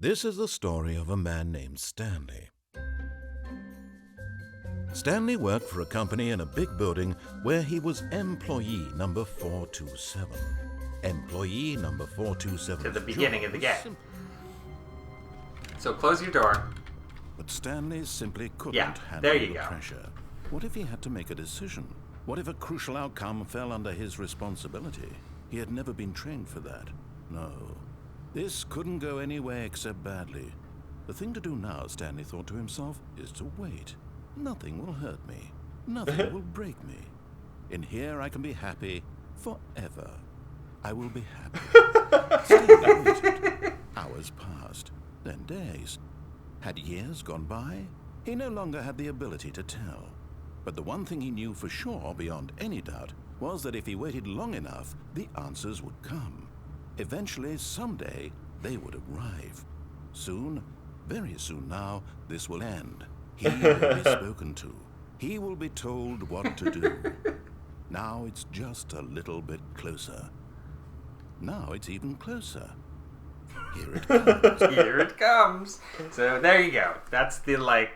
This is the story of a man named Stanley. Stanley worked for a company in a big building where he was employee number 427. Employee number 427. To the beginning of the game. So close your door. But Stanley simply couldn't handle the pressure. What if he had to make a decision? What if a crucial outcome fell under his responsibility? He had never been trained for that. No. This couldn't go anywhere except badly. The thing to do now, Stanley thought to himself, is to wait. Nothing will hurt me. Nothing will break me. In here I can be happy forever. I will be happy. Stanley waited. Hours passed, then days. Had years gone by? He no longer had the ability to tell. But the one thing he knew for sure, beyond any doubt, was that if he waited long enough, the answers would come. Eventually, someday, they would arrive. Soon, very soon now, this will end. He will be spoken to. He will be told what to do. Now it's just a little bit closer. Now it's even closer. Here it comes. Here it comes. So there you go. That's the,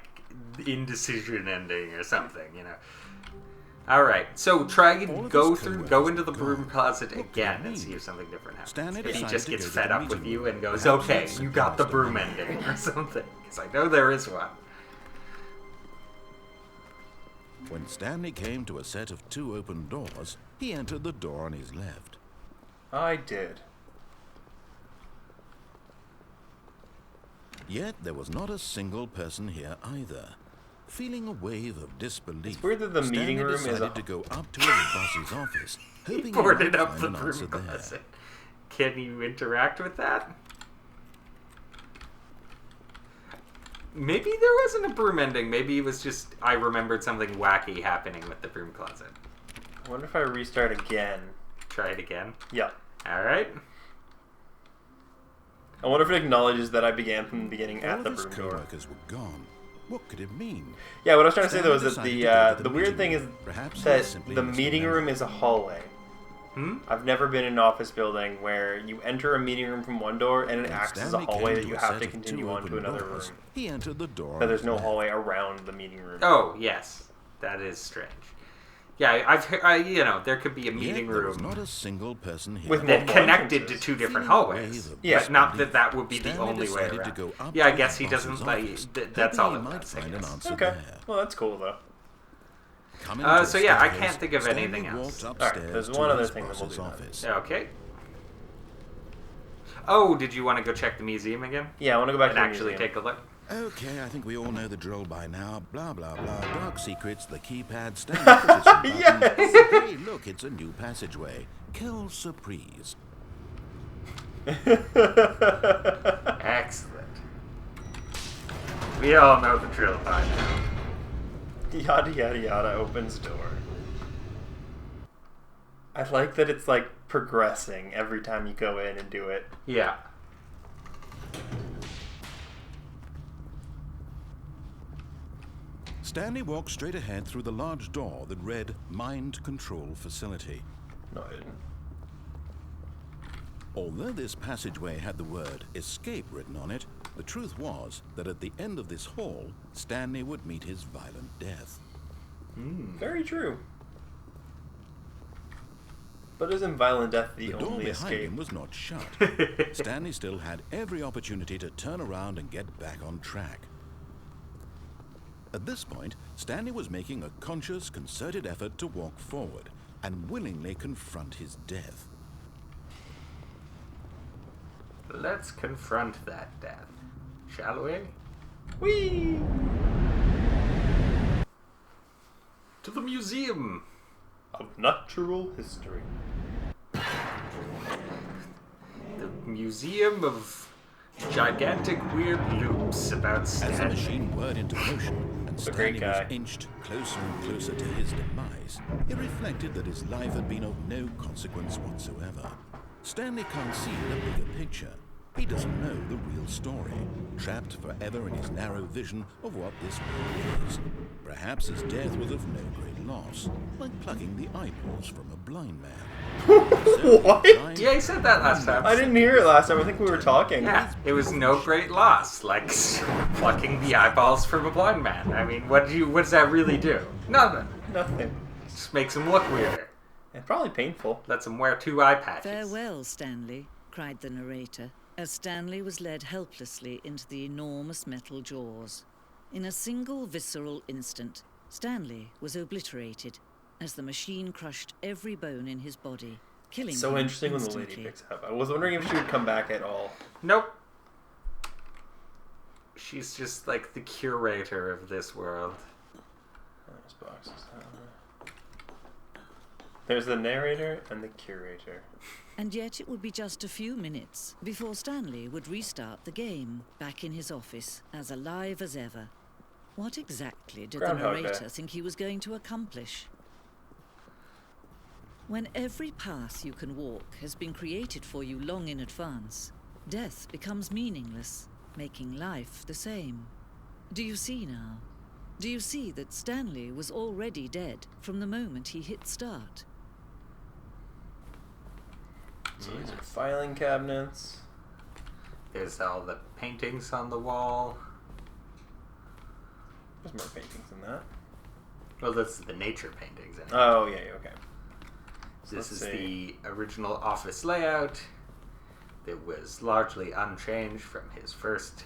indecision ending or something, you know. All right. So try and go into the broom closet again and see if something different happens. If he just gets fed up with you and goes, okay, you got the broom ending or something. Because I know there is one. When Stanley came to a set of 2 open doors, he entered the door on his left. I did. Yet there was not a single person here either. Feeling a wave of disbelief, it's weird that the meeting room decided to go up to his boss's office, hoping he boarded he would up find the an answer broom there. closet. Can you interact with that? Maybe there wasn't a broom ending. Maybe it was just I remembered something wacky happening with the broom closet. I wonder if I restart again. Try it again? Yeah. Alright. I wonder if it acknowledges that I began from the beginning at the broom door. Co-workers were gone. What could it mean? Yeah, what I was trying to say though is that the weird thing is that the meeting room is a hallway. I've never been in an office building where you enter a meeting room from one door and it acts as a hallway that you have to continue on to another room. He entered the door. But there's no hallway around the meeting room. Oh, yes. That is strange. Yeah, I've heard, there could be a meeting room not a single person here with that connected to 2 different hallways. Yeah, but not that would be the only way around. Yeah, I guess he doesn't that's all it does, I guess. Okay. Well, that's cool though. So yeah, I can't think of anything else. Alright, there's one other thing that we'll do. Okay. Oh, did you want to go check the museum again? Yeah, I want to go back and to the actually museum. take a look. Okay, I think we all know the drill by now. Blah, blah, blah. Dark secrets, the keypad, Stanley. Yes! Hey, look, it's a new passageway. Kill surprise. Excellent. We all know the drill by now. Yada yada yada opens door. I like that it's progressing every time you go in and do it. Yeah. Stanley walked straight ahead through the large door that read Mind Control Facility. No, I didn't. Although this passageway had the word escape written on it, the truth was that at the end of this hall, Stanley would meet his violent death. Very true. But isn't violent death the only door escape? behind him was not shut. Stanley still had every opportunity to turn around and get back on track. At this point, Stanley was making a conscious, concerted effort to walk forward and willingly confront his death. Let's confront that death, shall we? Whee! To the museum of natural history. The museum of gigantic weird loops about Stanley. As the machine whirred into motion and Stanley was inched closer and closer to his demise, he reflected that his life had been of no consequence whatsoever. Stanley can't see the bigger picture. He doesn't know the real story, trapped forever in his narrow vision of what this world is. Perhaps his death was of no great loss, like plucking the eyeballs from a blind man. What? Yeah, he said that last time. I didn't hear it last time. I think we were talking. Yeah, it was no great loss, like plucking the eyeballs from a blind man. I mean, what does that really do? Nothing. Nothing. Just makes him look weirder. And probably painful. Lets him wear 2 eye patches. "Farewell, Stanley," cried the narrator, as Stanley was led helplessly into the enormous metal jaws. In a single visceral instant, Stanley was obliterated as the machine crushed every bone in his body, killing him So interesting instantly. when the lady picks up. I was wondering if she would come back at all. Nope. She's just like the curator of this world. There's boxes. There's the narrator and the curator. And yet it would be just a few minutes before Stanley would restart the game, back in his office, as alive as ever. What exactly did the Groundhog Day. narrator think he was going to accomplish? When every path you can walk has been created for you long in advance, death becomes meaningless, making life the same. Do you see now? Do you see that Stanley was already dead from the moment he hit start? So these are filing cabinets. There's all the paintings on the wall. There's more paintings than that. Well, that's the nature paintings. Anyway. Oh, yeah, okay. So This is let's see. the original office layout that was largely unchanged from his first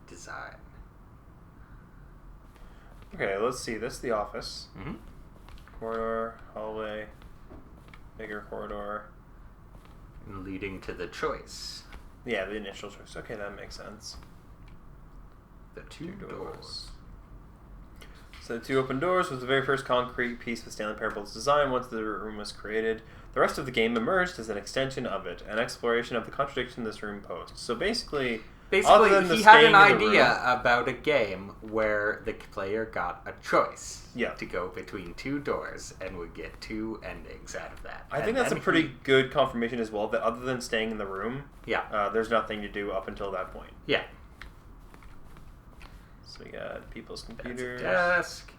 design. Okay, let's see. This is the office. Mm-hmm. Corridor, hallway, bigger corridor. Leading to the choice. Yeah, the initial choice. Okay, that makes sense. The two doors. So the 2 open doors was the very first concrete piece of Stanley Parable's design. Once the room was created, the rest of the game emerged as an extension of it, an exploration of the contradiction this room posed. So basically other than the he had an staying in the idea room- about a game where the player got a choice Yeah. to go between 2 doors and would get 2 endings out of that. I think that's a pretty good confirmation as well, that other than staying in the room, there's nothing to do up until that point. Yeah. So we got people's That's a computers, desk.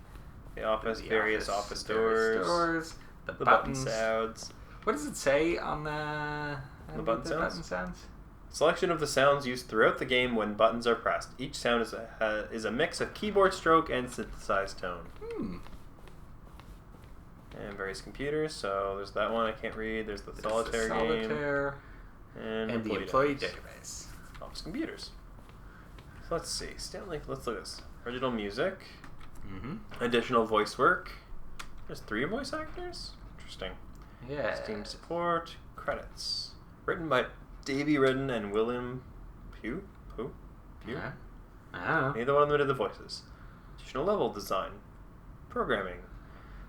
the office, the various office doors, the the button buttons. sounds. What does it say on the button sounds? button sounds? Selection of the sounds used throughout the game when buttons are pressed. Each sound is a mix of keyboard stroke and synthesized tone. And various computers. So there's that one I can't read. There's the solitaire game. And the employee database. Office computers. So let's see. Stanley, let's look at this. Original music. Additional voice work. There's 3 voice actors? Interesting. Yeah. Steam support. Credits. Written by Davey Redden and William Pugh? Pugh? Yeah. I don't know. Neither one of them did the voices. Additional level design. Programming.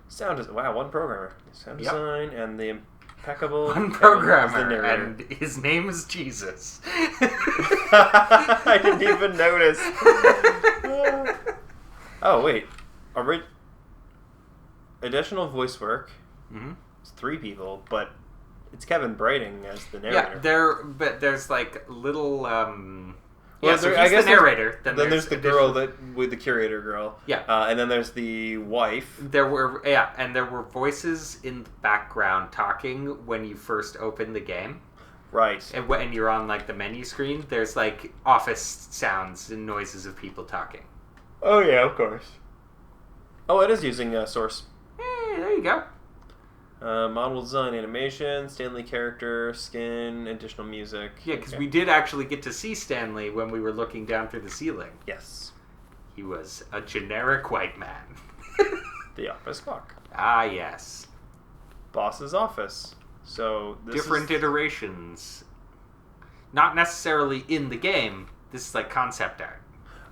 Sound design. Wow, 1 programmer. Sound design and the impeccable... 1 programmer, the and his name is Jesus. I didn't even notice. Oh, wait. Additional voice work. It's 3 people, but it's Kevin Brighting as the narrator. Yeah, there's like little. Well, So I he's guess the narrator. Then there's the girl with the curator girl. Yeah. And then there's the wife. There were voices in the background talking when you first open the game. Right. And when you're on like the menu screen, there's like office sounds and noises of people talking. Oh yeah, of course. Oh, it is using Source. Hey, there you go. Model design, animation, Stanley character, skin, additional music. Yeah, because we did actually get to see Stanley when we were looking down through the ceiling. Yes. He was a generic white man. The office clock. Ah, yes. Boss's office. So this Different iterations. Not necessarily in the game. This is like concept art.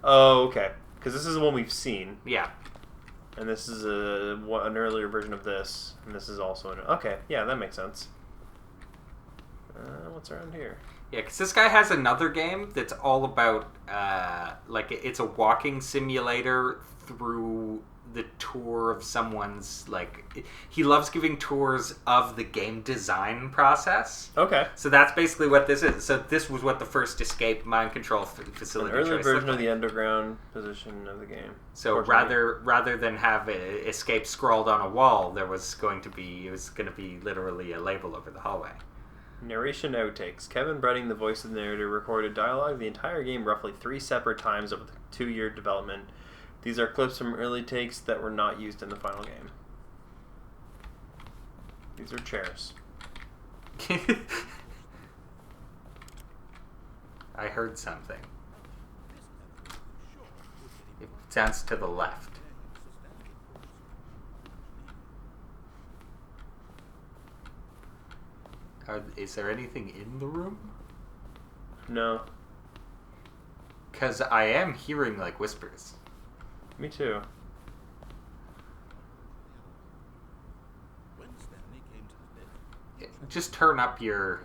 Oh, okay. Because this is the one we've seen. Yeah. And this is an earlier version of this. And this is also an... Okay, yeah, that makes sense. What's around here? Yeah, because this guy has another game that's all about... like, it's a walking simulator through the tour of someone's, like, he loves giving tours of the game design process. Okay. So that's basically what this is. So this was what the first escape mind control facility An early version of like. the underground position of the game. So rather than have escape scrawled on a wall, it was going to be literally a label over the hallway. Narration outtakes. Kevin Bredding, the voice of the narrator, recorded dialogue the entire game roughly 3 separate times over the 2-year development. These are clips from early takes that were not used in the final game. These are chairs. I heard something. It sounds to the left. Is there anything in the room? No. Because I am hearing, like, whispers. Me too. Just turn up your...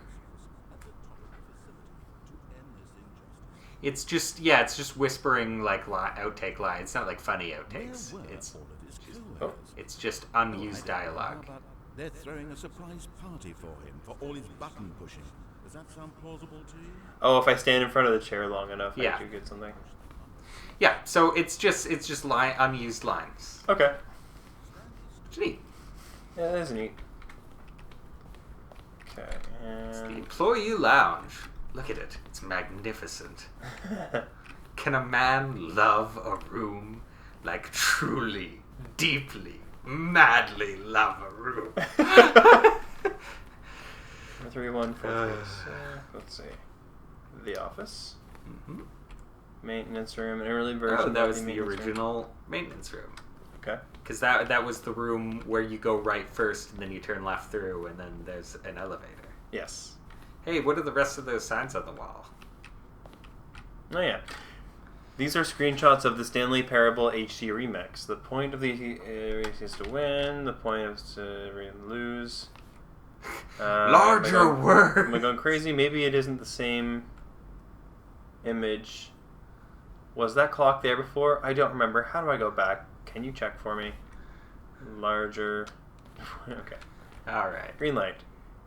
It's just whispering, like, outtake lines. It's not like funny outtakes. It's just unused dialogue. They're throwing a surprise party for him for all his button pushing. Does that sound plausible to you? Oh, if I stand in front of the chair long enough, yeah. I do get something. Yeah, so it's just unused lines. Okay. It's neat. Yeah, that is neat. Okay, It's the and... employee lounge. Look at it. It's magnificent. Can a man love a room like truly, deeply, madly love a room? 314. Let's see. The office. Mm-hmm. Maintenance room. An early version. Oh, that was of the maintenance original room. maintenance room. Okay. Because that was the room where you go right first, and then you turn left through, and then there's an elevator. Yes. Hey, what are the rest of those signs on the wall? Oh yeah. These are screenshots of the Stanley Parable HD remix. The point of the race is to win. The point is to lose. Larger words. Am I going crazy? Maybe it isn't the same image. Was that clock there before? I don't remember. How do I go back? Can you check for me? Larger. Okay. All right. Greenlight.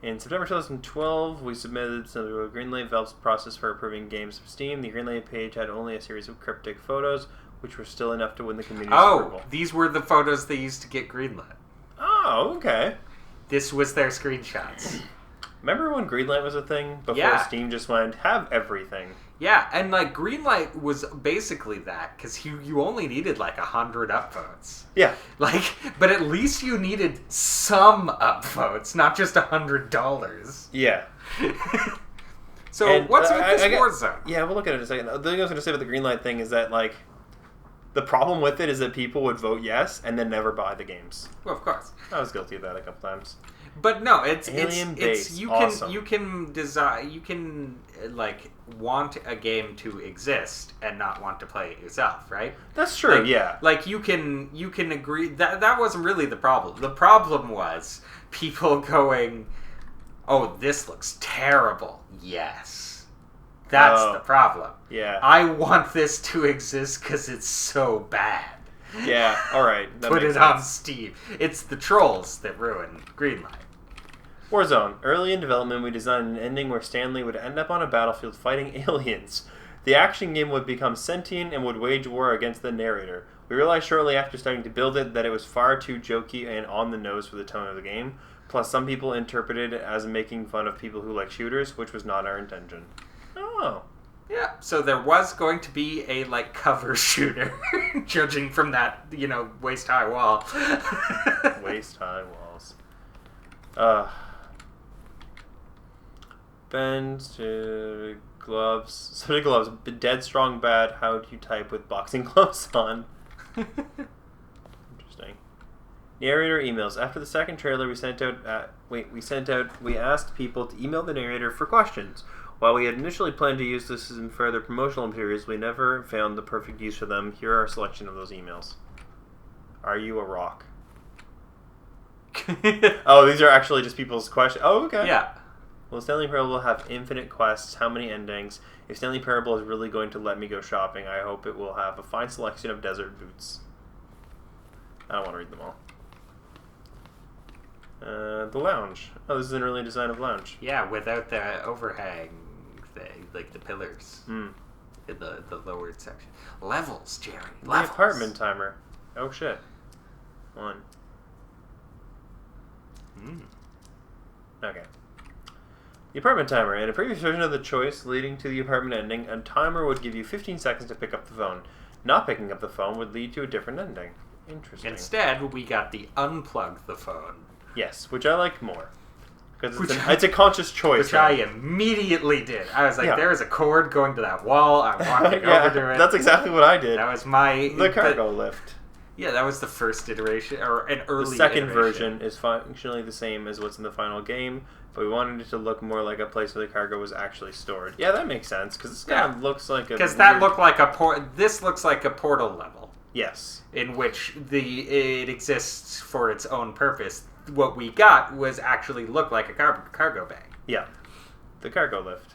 In September 2012, we submitted to Greenlight, Valve's process for approving games of Steam. The Greenlight page had only a series of cryptic photos, which were still enough to win the community's approval. These were the photos they used to get Greenlight. Oh, okay. This was their screenshots. Remember when Greenlight was a thing? Before Steam just went, have everything. Yeah, and like Greenlight was basically that, because you only needed like 100 upvotes. Yeah. Like, but at least you needed some upvotes, not just $100. Yeah. So and, what's with this Warzone? Yeah, we'll look at it in a second. The thing I was going to say about the Greenlight thing is that, like, the problem with it is that people would vote yes and then never buy the games. Well, of course. I was guilty of that a couple times. But no, it's awesome. you can design, you can like want a game to exist and not want to play it yourself, right? That's true. Like, yeah. Like you can agree that wasn't really the problem. The problem was people going, "Oh, this looks terrible." Yes. That's the problem. Yeah. I want this to exist because it's so bad. Yeah, alright. Put it on Steam. It's the trolls that ruin Greenlight. Warzone. Early in development, we designed an ending where Stanley would end up on a battlefield fighting aliens. The action game would become sentient and would wage war against the narrator. We realized shortly after starting to build it that it was far too jokey and on the nose for the tone of the game. Plus, some people interpreted it as making fun of people who like shooters, which was not our intention. Oh. Yeah, so there was going to be a, like, cover shooter, judging from that, waist-high wall. Waist-high walls. Bends to gloves. So many gloves. Dead strong bad. How do you type with boxing gloves on? Interesting. Narrator emails. After the second trailer, we asked people to email the narrator for questions. While we had initially planned to use this in further promotional materials, we never found the perfect use for them. Here are a selection of those emails. Are you a rock? Oh, these are actually just people's questions. Oh, okay. Yeah. Will Stanley Parable have infinite quests? How many endings? If Stanley Parable is really going to let me go shopping, I hope it will have a fine selection of desert boots. I don't want to read them all. The lounge. Oh, this is an early design of lounge. Yeah, without the overhang thing, like the pillars in the lowered section. Levels, Jerry. Levels. The apartment timer. Oh shit. 1. Okay. The apartment timer. In a previous version of the choice leading to the apartment ending, a timer would give you 15 seconds to pick up the phone. Not picking up the phone would lead to a different ending. Interesting. Instead, we got the unplug the phone. Yes, which I like more. Because it's a conscious choice. Which I immediately did. I was like, there is a cord going to that wall. I'm walking over to it. That's exactly what I did. That was the cargo lift. Yeah, that was the first iteration, or an early The second iteration. version is functionally the same as what's in the final game, but we wanted it to look more like a place where the cargo was actually stored. Yeah, that makes sense, because this kind of looks like a... Because that looked like this looks like a portal level. Yes. In which it exists for its own purpose. What we got was actually looked like a cargo bag. Yeah. The cargo lift.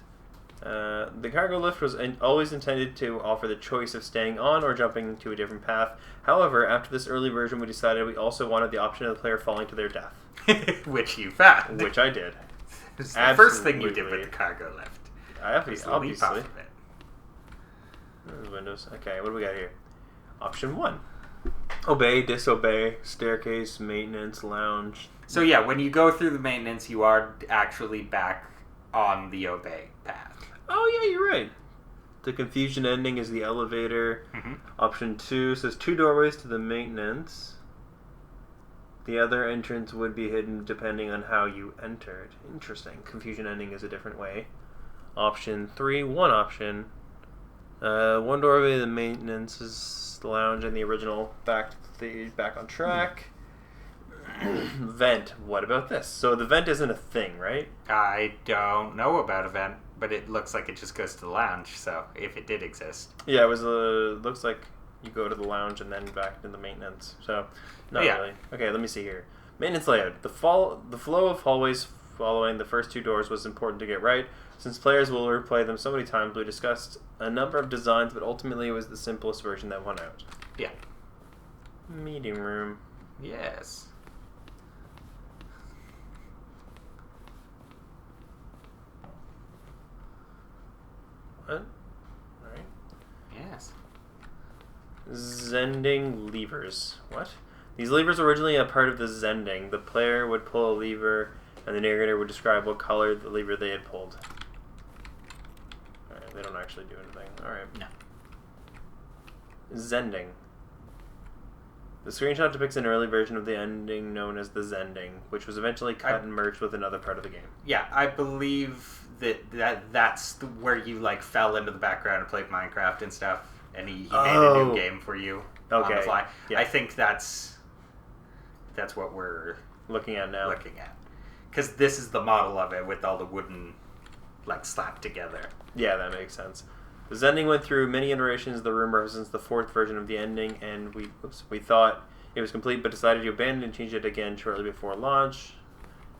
The cargo lift was always intended to offer the choice of staying on or jumping to a different path. However, after this early version, we decided we also wanted the option of the player falling to their death. Which you found. Which I did. It's the first thing you did with the cargo lift. Obviously. Windows. Okay, what do we got here? Option 1. Obey, disobey, staircase, maintenance, lounge. So yeah, when you go through the maintenance, you are actually back on the obey path. Oh yeah, you're right. The confusion ending is the elevator. Option 2 says 2 doorways to the maintenance. The other entrance would be hidden depending on how you entered. Interesting. Confusion ending is a different way. Option 3, 1 option. 1 doorway to the maintenance is the lounge and the original back on track. Vent. What about this? So the vent isn't a thing, right? I don't know about a vent, but it looks like it just goes to the lounge. So if it did exist, yeah, it was. Looks like you go to the lounge and then back to the maintenance. So not really. Okay, let me see here. Maintenance layout. The flow of hallways following the first 2 doors was important to get right. Since players will replay them so many times, we discussed a number of designs, but ultimately it was the simplest version that won out. Yeah. Meeting room. Yes. What? Alright. Yes. Zending levers. What? These levers were originally a part of the zending. The player would pull a lever, and the narrator would describe what color the lever they had pulled. Alright, they don't actually do anything. Alright. No. Zending. The screenshot depicts an early version of the ending known as the zending, which was eventually cut and merged with another part of the game. Yeah, I believe that's where you fell into the background and played Minecraft and stuff, and he made a new game for you on the fly. Yeah. I think that's what we're looking at now. Because this is the model of it with all the wooden slapped together. Yeah, that makes sense. The zending went through many iterations of the room represents the 4th version of the ending, and we thought it was complete, but decided to abandon and change it again shortly before launch.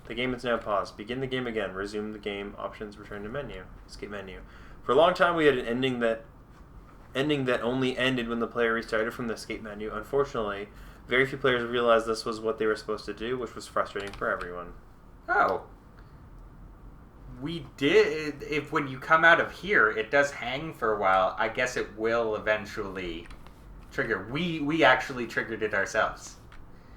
The game is now paused. Begin the game again. Resume the game. Options. Return to menu. Escape menu. For a long time, we had an ending that only ended when the player restarted from the escape menu. Unfortunately, very few players realized this was what they were supposed to do, which was frustrating for everyone. Oh. We did. If when you come out of here, it does hang for a while. I guess it will eventually trigger. We actually triggered it ourselves.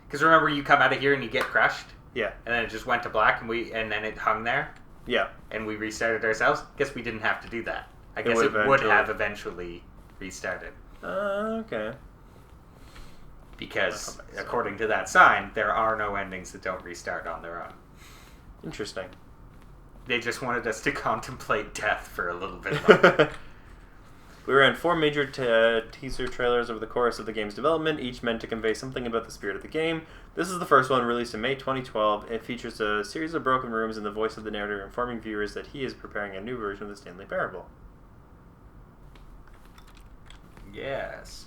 Because remember, you come out of here and you get crushed. Yeah. And then it just went to black, and then it hung there. Yeah. And we restarted ourselves. Guess we didn't have to do that. I guess it would have eventually restarted. Okay. Because according to that sign, there are no endings that don't restart on their own. Interesting. They just wanted us to contemplate death for a little bit longer. We ran 4 major teaser trailers over the course of the game's development, each meant to convey something about the spirit of the game. This is the first one, released in May 2012. It features a series of broken rooms and the voice of the narrator informing viewers that he is preparing a new version of the Stanley Parable. Yes.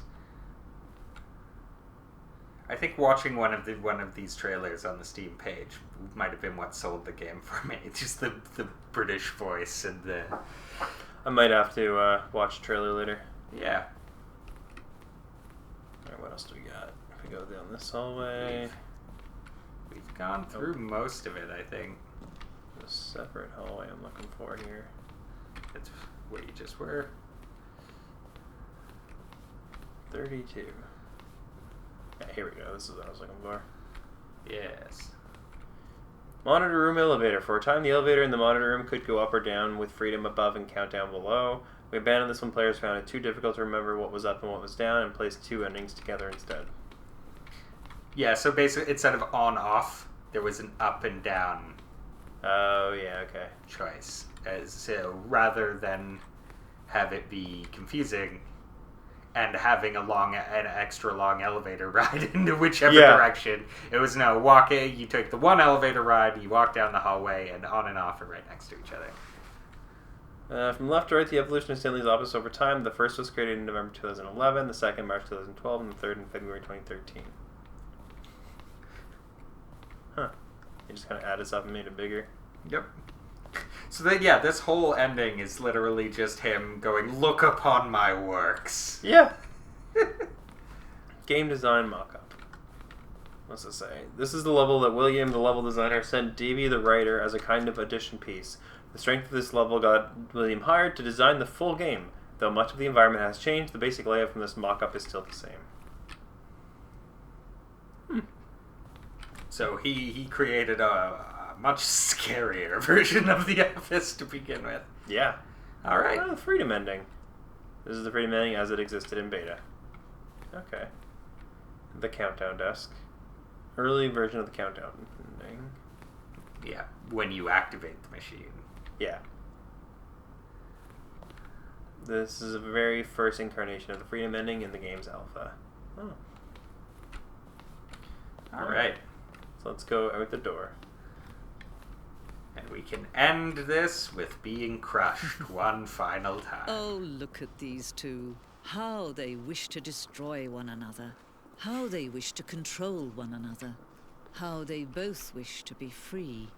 I think watching one of these trailers on the Steam page might have been what sold the game for me. Just the British voice and the... I might have to watch the trailer later. Yeah. Alright, what else do we got? We go down this hallway. We've gone through most of it, I think. A separate hallway I'm looking for here. It's where you just were. 32. Yeah, here we go. This is what I was looking for. Yes. Monitor room elevator. For a time, the elevator in the monitor room could go up or down with freedom above and countdown below. We abandoned this when players found it too difficult to remember what was up and what was down and placed two endings together instead. Yeah, so basically, instead of on-off, there was an up and down. Oh, yeah, okay. Choice. So rather than have it be confusing and having an extra long elevator ride into whichever direction, it was no, you took the one elevator ride, you walk down the hallway, and on and off are right next to each other. From left to right, the evolution of Stanley's office over time. The first was created in November 2011, the second March 2012, and the third in February 2013. Huh. You just kind of added this up and made it bigger. Yep. So then, yeah, this whole ending is literally just him going, "Look upon my works." Yeah. Game design mock-up. What's it say? This is the level that William, the level designer, sent Davey, the writer, as a kind of addition piece. The strength of this level got William hired to design the full game. Though much of the environment has changed, the basic layout from this mock-up is still the same. So he created a much scarier version of the office to begin with. Yeah. All right. Oh, the freedom ending. This is the freedom ending as it existed in beta. Okay. The countdown desk. Early version of the countdown ending. Yeah, when you activate the machine. Yeah. This is a very first incarnation of the freedom ending in the game's alpha. Oh. All right. So let's go out the door. And we can end this with being crushed one final time. Oh, look at these two. How they wish to destroy one another. How they wish to control one another. How they both wish to be free.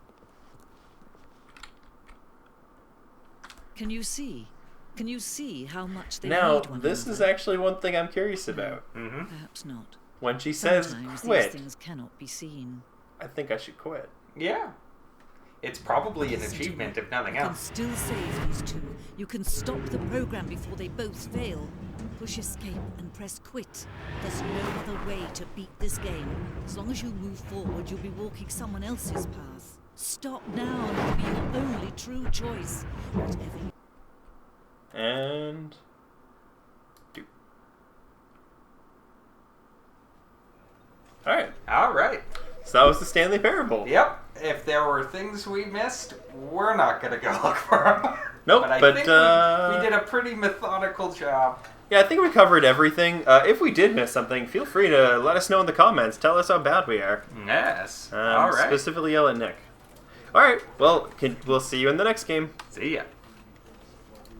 Can you see? Can you see how much they need one another? Now, this is actually one thing I'm curious about. Mm-hmm. Perhaps not. When she says Sometimes quit, these things cannot be seen. I think I should quit. Yeah. It's probably an achievement, if nothing You can else. still save these two. You can stop the program before they both fail. Push escape and press quit. There's no other way to beat this game. As long as you move forward, you'll be walking someone else's path. Stop now and it'll be your only true choice. Whatever. And do. All right. So that was the Stanley Parable. Yep. If there were things we missed, we're not going to go look for them. Nope, but I but, think we did a pretty methodical job. Yeah, I think we covered everything. If we did miss something, feel free to let us know in the comments. Tell us how bad we are. Yes. All right. Specifically yell at Nick. All right. Well, we'll see you in the next game. See ya.